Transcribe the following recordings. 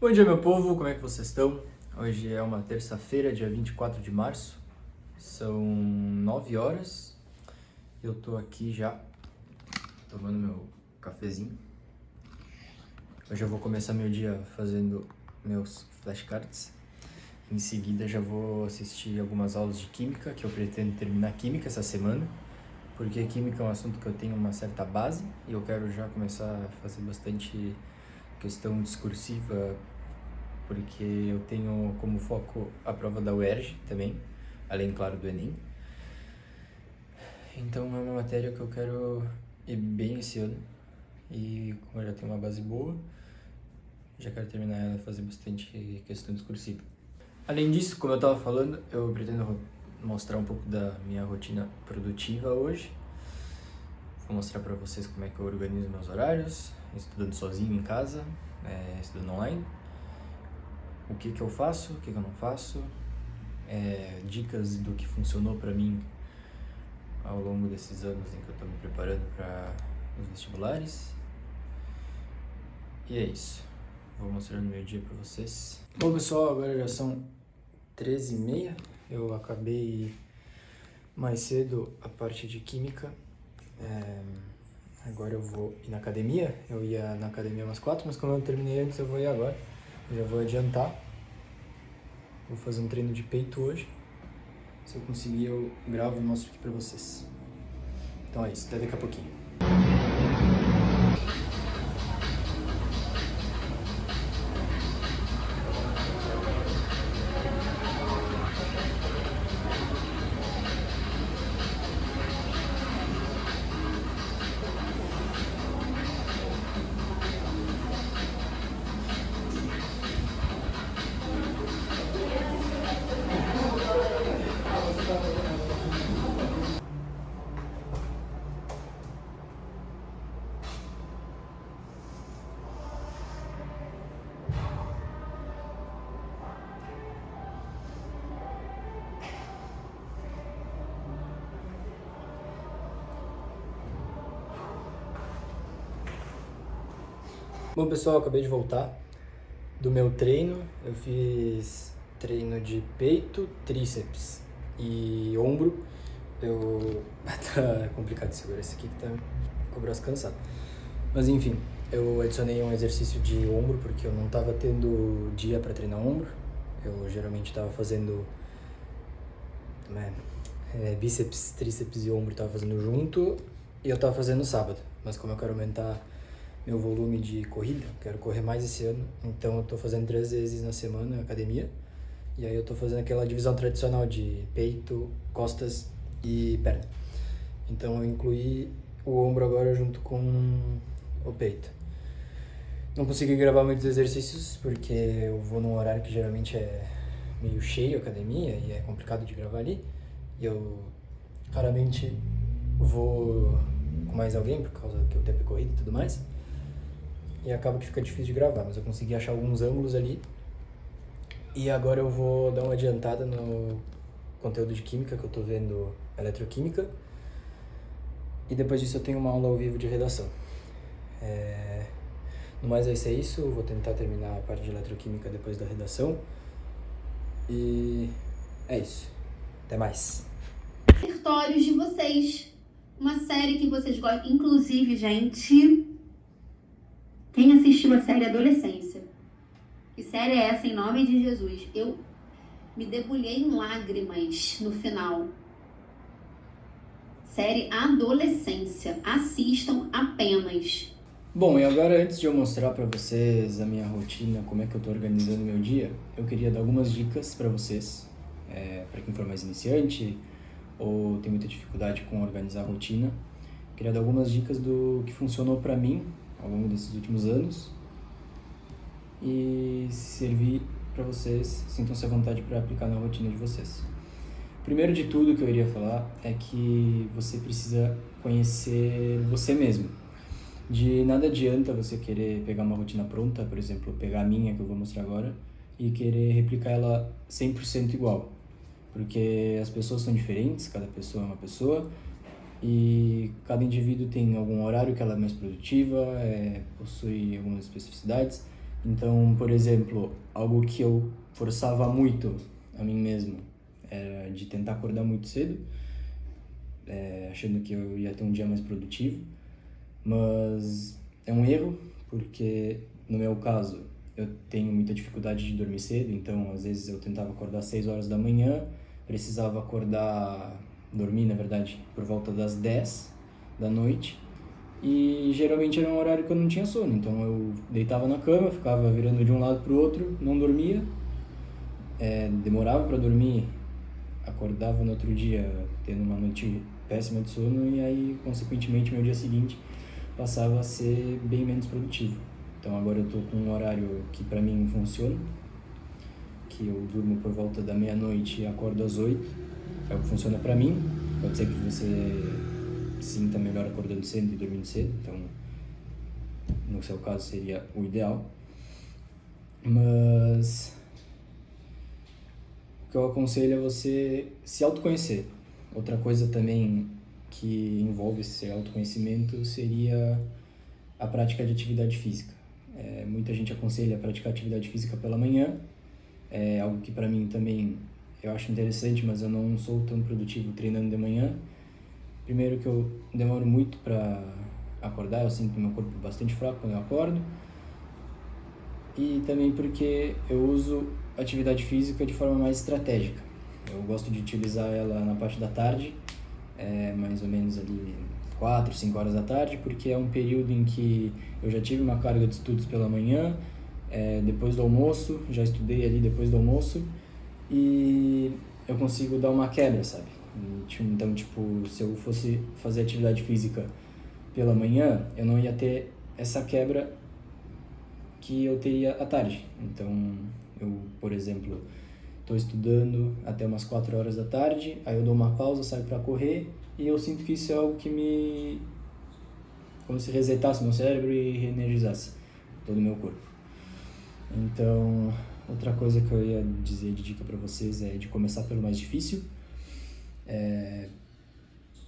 Bom dia, meu povo, como é que vocês estão? Hoje é uma terça-feira, dia 24 de março, são 9 horas, eu tô aqui já tomando meu cafezinho. Hoje eu vou começar meu dia fazendo meus flashcards, em seguida já vou assistir algumas aulas de química, que eu pretendo terminar química essa semana, porque química é um assunto que eu tenho uma certa base e eu quero já começar a fazer bastante questão discursiva, porque eu tenho como foco a prova da UERJ também, além, claro, do Enem. Então é uma matéria que eu quero ir bem esse ano, e como eu já tenho uma base boa, já quero terminar ela e fazer bastante questão discursiva. Além disso, como eu estava falando, eu pretendo mostrar um pouco da minha rotina produtiva hoje. Vou mostrar para vocês como é que eu organizo meus horários, estudando sozinho em casa, estudando online. O que eu faço, o que eu não faço, dicas do que funcionou para mim ao longo desses anos em que eu estou me preparando para os vestibulares. E é isso, vou mostrando meu dia para vocês. Bom pessoal, agora já são 13h30, eu acabei mais cedo a parte de química. Agora eu vou ir na academia, eu ia na academia umas 4, mas como eu terminei antes eu vou ir agora. Eu já vou adiantar, vou fazer um treino de peito hoje. Se eu conseguir eu gravo e mostro aqui pra vocês. Então é isso, até daqui a pouquinho. Bom pessoal, eu acabei de voltar do meu treino. Eu fiz treino de peito, tríceps e ombro. Tá complicado de segurar esse aqui que tá com o braço cansado. Mas enfim, eu adicionei um exercício de ombro porque eu não tava tendo dia para treinar ombro. Eu geralmente tava fazendo bíceps, tríceps e ombro, tava fazendo junto, e eu tava fazendo sábado. Mas como eu quero aumentar meu volume de corrida, quero correr mais esse ano, então eu tô fazendo 3 vezes na semana na academia, e aí eu tô fazendo aquela divisão tradicional de peito, costas e perna. Então eu incluí o ombro agora junto com o peito. Não consegui gravar muitos exercícios porque eu vou num horário que geralmente é meio cheio a academia e é complicado de gravar ali, e eu raramente vou com mais alguém por causa que o tempo é corrido e tudo mais, e acaba que fica difícil de gravar, mas eu consegui achar alguns ângulos ali. E agora eu vou dar uma adiantada no conteúdo de química, que eu tô vendo eletroquímica, e depois disso eu tenho uma aula ao vivo de redação. No mais vai ser isso, eu vou tentar terminar a parte de eletroquímica depois da redação, e é isso, até mais. Repertórios de vocês, uma série que vocês gostam, inclusive, gente, quem assistiu a série Adolescência? Que série é essa, em nome de Jesus? Eu me debulhei em lágrimas no final. Série Adolescência, assistam apenas. Bom, e agora antes de eu mostrar pra vocês a minha rotina, como é que eu tô organizando meu dia, eu queria dar algumas dicas pra vocês, pra quem for mais iniciante ou tem muita dificuldade com organizar a rotina. Queria dar algumas dicas do que funcionou pra mim ao longo desses últimos anos e servir pra vocês, sintam-se à vontade para aplicar na rotina de vocês. Primeiro de tudo que eu iria falar é que você precisa conhecer você mesmo. De nada adianta você querer pegar uma rotina pronta, por exemplo, pegar a minha que eu vou mostrar agora, e querer replicar ela 100% igual. Porque as pessoas são diferentes, cada pessoa é uma pessoa, e cada indivíduo tem algum horário que ela é mais produtiva, possui algumas especificidades, Então, por exemplo, algo que eu forçava muito a mim mesmo era de tentar acordar muito cedo, achando que eu ia ter um dia mais produtivo, mas é um erro, porque no meu caso eu tenho muita dificuldade de dormir cedo, então às vezes eu tentava acordar às 6 horas da manhã, precisava dormir na verdade, por volta das 10 da noite, e geralmente era um horário que eu não tinha sono, então eu deitava na cama, ficava virando de um lado para o outro, não dormia, demorava para dormir, acordava no outro dia tendo uma noite péssima de sono, e aí consequentemente meu dia seguinte passava a ser bem menos produtivo. Então agora eu tô com um horário que pra mim funciona, que eu durmo por volta da meia-noite e acordo às 8, é o que funciona pra mim. Pode ser que você sinta melhor acordando cedo e dormindo cedo, então no seu caso seria o ideal. Mas o que eu aconselho é você se autoconhecer. Outra coisa também que envolve esse autoconhecimento seria a prática de atividade física. Muita gente aconselha a praticar atividade física pela manhã, é algo que para mim também eu acho interessante, mas eu não sou tão produtivo treinando de manhã. Primeiro que eu demoro muito para acordar, eu sinto meu corpo bastante fraco quando eu acordo, e também porque eu uso atividade física de forma mais estratégica. Eu gosto de utilizar ela na parte da tarde, mais ou menos ali 4, 5 horas da tarde, porque é um período em que eu já tive uma carga de estudos pela manhã, depois do almoço, já estudei ali depois do almoço, e eu consigo dar uma quebra, sabe? Então, tipo, se eu fosse fazer atividade física pela manhã, eu não ia ter essa quebra que eu teria à tarde. Então, eu, por exemplo, estou estudando até umas 4 horas da tarde, aí eu dou uma pausa, saio para correr, e eu sinto que isso é algo que como se resetasse meu cérebro e reenergizasse todo o meu corpo. Então, outra coisa que eu ia dizer de dica para vocês é de começar pelo mais difícil,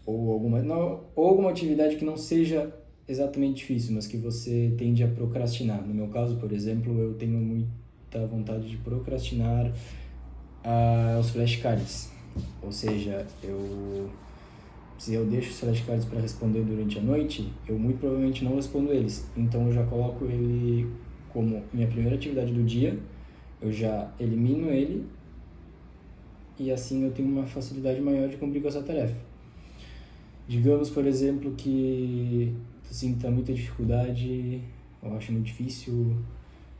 ou alguma atividade que não seja exatamente difícil, mas que você tende a procrastinar. No meu caso, por exemplo, eu tenho muita vontade de procrastinar os flashcards, ou seja, se eu deixo os flashcards para responder durante a noite, eu muito provavelmente não respondo eles. Então eu já coloco ele como minha primeira atividade do dia, eu já elimino ele, e assim eu tenho uma facilidade maior de cumprir com essa tarefa. Digamos, por exemplo, que tu sinta muita dificuldade, eu acho muito difícil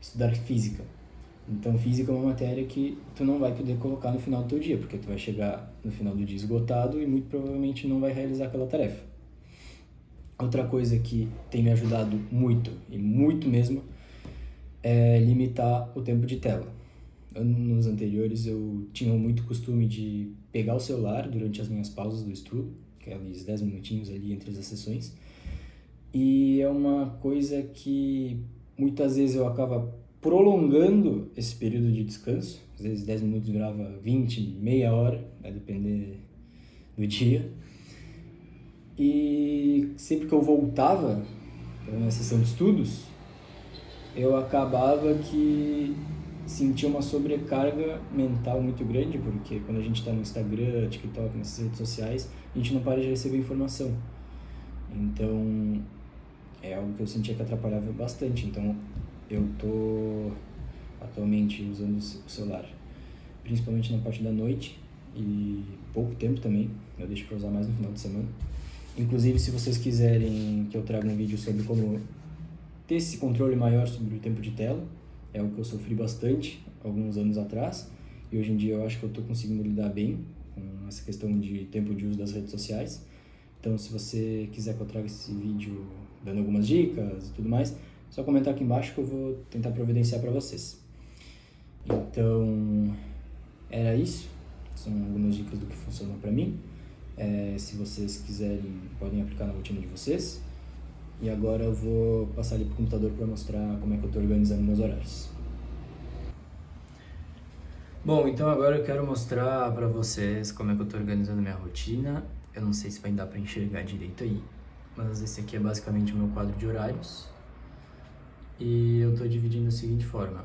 estudar física. Então, física é uma matéria que tu não vai poder colocar no final do teu dia, porque tu vai chegar no final do dia esgotado e muito provavelmente não vai realizar aquela tarefa. Outra coisa que tem me ajudado muito, e muito mesmo, é limitar o tempo de tela. Anos anteriores eu tinha muito costume de pegar o celular durante as minhas pausas do estudo, aqueles 10 minutinhos ali entre as sessões, e é uma coisa que muitas vezes eu acaba prolongando esse período de descanso, às vezes 10 minutos virava 20, meia hora, vai depender do dia, e sempre que eu voltava para minha sessão de estudos, eu acabava que sentia uma sobrecarga mental muito grande, porque quando a gente está no Instagram, TikTok, nessas redes sociais, a gente não para de receber informação. Então, é algo que eu sentia que atrapalhava bastante. Então, eu tô atualmente usando o celular, principalmente na parte da noite, e pouco tempo também, eu deixo para usar mais no final de semana. Inclusive, se vocês quiserem que eu traga um vídeo sobre como ter esse controle maior sobre o tempo de tela, é algo que eu sofri bastante alguns anos atrás, e hoje em dia eu acho que eu estou conseguindo lidar bem com essa questão de tempo de uso das redes sociais. Então, se você quiser que eu traga esse vídeo dando algumas dicas e tudo mais, é só comentar aqui embaixo que eu vou tentar providenciar para vocês. Então, era isso. São algumas dicas do que funcionou para mim. Se vocês quiserem, podem aplicar na rotina de vocês. E agora eu vou passar ali pro computador para mostrar como é que eu estou organizando meus horários. Bom, então agora eu quero mostrar para vocês como é que eu estou organizando minha rotina. Eu não sei se vai dar para enxergar direito aí, mas esse aqui é basicamente o meu quadro de horários. E eu tô dividindo da seguinte forma.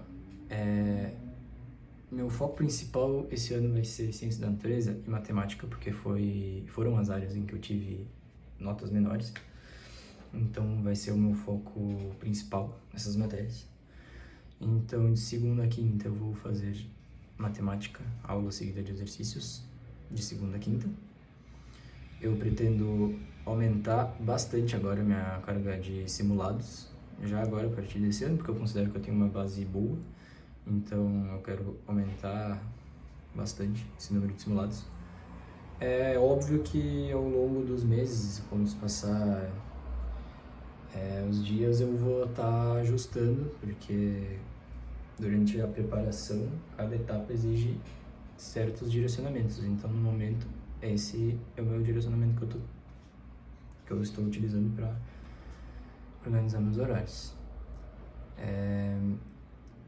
Meu foco principal esse ano vai ser ciência da natureza e matemática, porque foram as áreas em que eu tive notas menores. Então vai ser o meu foco principal nessas matérias. Então de segunda a quinta eu vou fazer matemática, aula seguida de exercícios, de segunda a quinta. Eu pretendo aumentar bastante agora a minha carga de simulados, já agora a partir desse ano, porque eu considero que eu tenho uma base boa. Então eu quero aumentar bastante esse número de simulados. É óbvio que ao longo dos meses, quando se passar os dias, eu vou estar ajustando, porque durante a preparação, cada etapa exige certos direcionamentos. Então, no momento, esse é o meu direcionamento que eu estou utilizando para organizar meus horários.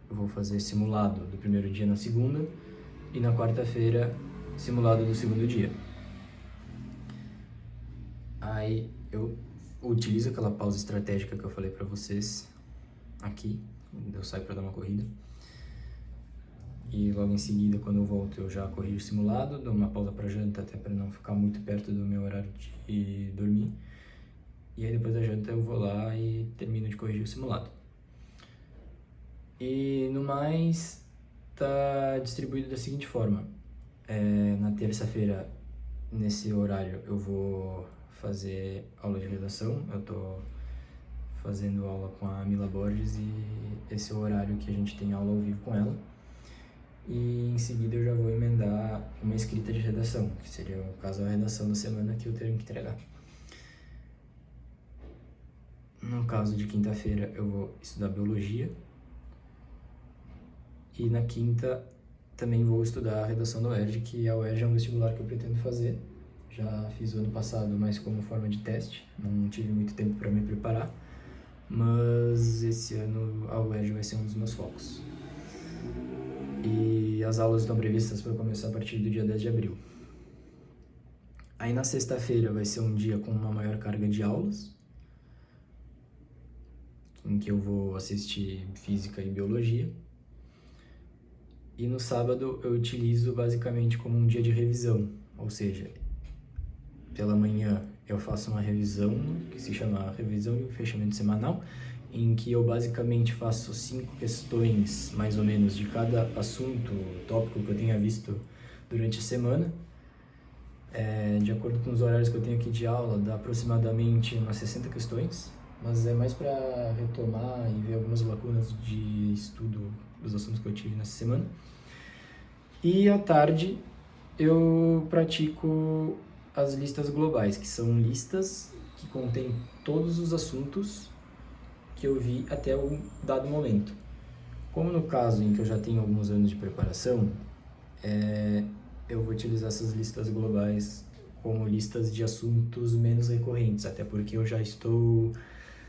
Eu vou fazer simulado do primeiro dia na segunda e na quarta-feira simulado do segundo dia. Aí eu utilizo aquela pausa estratégica que eu falei pra vocês aqui, eu saio pra dar uma corrida. E logo em seguida, quando eu volto, eu já corrijo o simulado, dou uma pausa pra janta, até pra não ficar muito perto do meu horário de dormir. E aí depois da janta eu vou lá e termino de corrigir o simulado. E no mais, tá distribuído da seguinte forma. Na terça-feira, nesse horário, eu vou fazer aula de redação. Eu tô fazendo aula com a Mila Borges e esse é o horário que a gente tem aula ao vivo com ela. E em seguida eu já vou emendar uma escrita de redação, que seria, no caso, a redação da semana que eu tenho que entregar. No caso de quinta-feira, eu vou estudar biologia. E na quinta também vou estudar a redação da UERJ, que a UERJ é um vestibular que eu pretendo fazer. Já fiz o ano passado, mas como forma de teste, não tive muito tempo para me preparar. Mas esse ano a UERJ vai ser um dos meus focos. E as aulas estão previstas para começar a partir do dia 10 de abril. Aí na sexta-feira vai ser um dia com uma maior carga de aulas, em que eu vou assistir física e biologia. E no sábado eu utilizo basicamente como um dia de revisão, ou seja, pela manhã eu faço uma revisão que se chama revisão e fechamento semanal, em que eu basicamente faço 5 questões mais ou menos de cada assunto, tópico que eu tenha visto durante a semana. De acordo com os horários que eu tenho aqui de aula, dá aproximadamente umas 60 questões, mas é mais para retomar e ver algumas lacunas de estudo dos assuntos que eu tive nessa semana. E à tarde eu pratico as listas globais, que são listas que contêm todos os assuntos que eu vi até um dado momento. Como no caso em que eu já tenho alguns anos de preparação, eu vou utilizar essas listas globais como listas de assuntos menos recorrentes, até porque eu já estou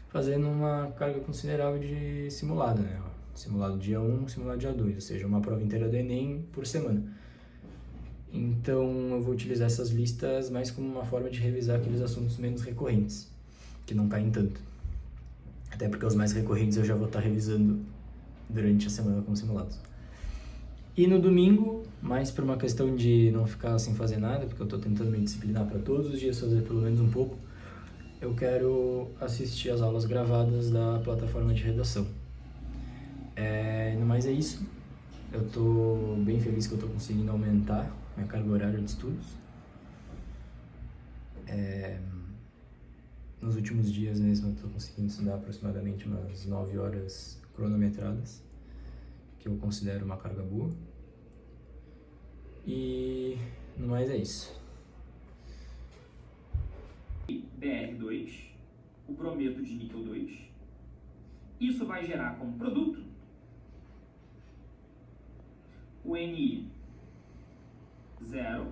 fazendo uma carga considerável de simulado, né? Simulado dia 1, simulado dia 2, ou seja, uma prova inteira do Enem por semana. Então eu vou utilizar essas listas mais como uma forma de revisar aqueles assuntos menos recorrentes, que não caem tanto. Até porque os mais recorrentes eu já vou estar revisando durante a semana com simulados. E no domingo, mais por uma questão de não ficar sem fazer nada, porque eu estou tentando me disciplinar para todos os dias fazer pelo menos um pouco, eu quero assistir as aulas gravadas da plataforma de redação. No mais é isso. Eu estou bem feliz que eu estou conseguindo aumentar minha carga horária de estudos. Nos últimos dias mesmo eu estou conseguindo estudar aproximadamente umas 9 horas cronometradas, que eu considero uma carga boa. E no mais é isso. BR2, o brometo de níquel 2. Isso vai gerar como produto o Ni 0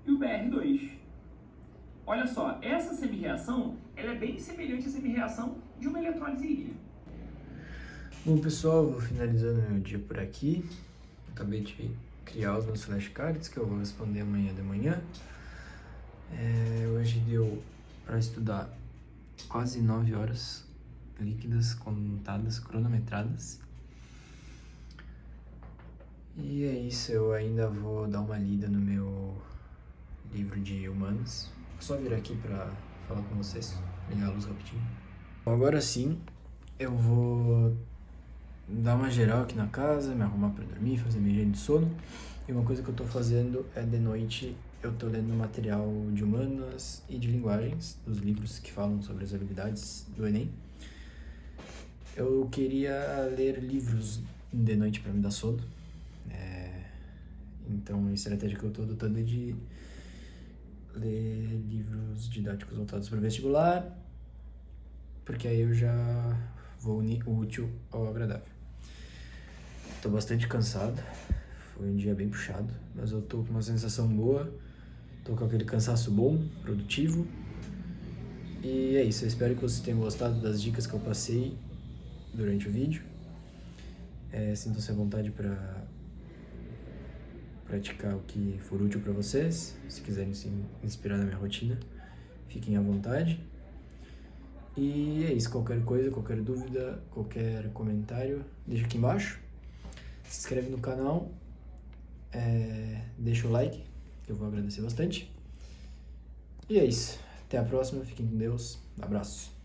e o BR2. Olha só, essa semi-reação ela é bem semelhante à semi-reação de uma eletrólise hídrica. Bom pessoal, vou finalizando meu dia por aqui. Acabei de criar os meus flashcards que eu vou responder amanhã de manhã. Hoje deu para estudar quase 9 horas líquidas, contadas, cronometradas. E é isso, eu ainda vou dar uma lida no meu livro de humanas. Vou só vir aqui pra falar com vocês, ligar a luz rapidinho. Agora sim, eu vou dar uma geral aqui na casa, me arrumar pra dormir, fazer minha higiene de sono. E uma coisa que eu tô fazendo é, de noite, eu tô lendo material de humanas e de linguagens, dos livros que falam sobre as habilidades do Enem. Eu queria ler livros de noite pra me dar sono. Então a estratégia que eu tô adotando é de ler livros didáticos voltados para o vestibular, porque aí eu já vou unir o útil ao agradável. Tô bastante cansado, foi um dia bem puxado, mas eu tô com uma sensação boa, tô com aquele cansaço bom, produtivo. E é isso, eu espero que vocês tenham gostado das dicas que eu passei durante o vídeo. Sintam-se à vontade para praticar o que for útil para vocês. Se quiserem se inspirar na minha rotina, fiquem à vontade. E é isso, qualquer coisa, qualquer dúvida, qualquer comentário, deixa aqui embaixo. Se inscreve no canal, deixa o like, que eu vou agradecer bastante. E é isso, até a próxima, fiquem com Deus, abraços.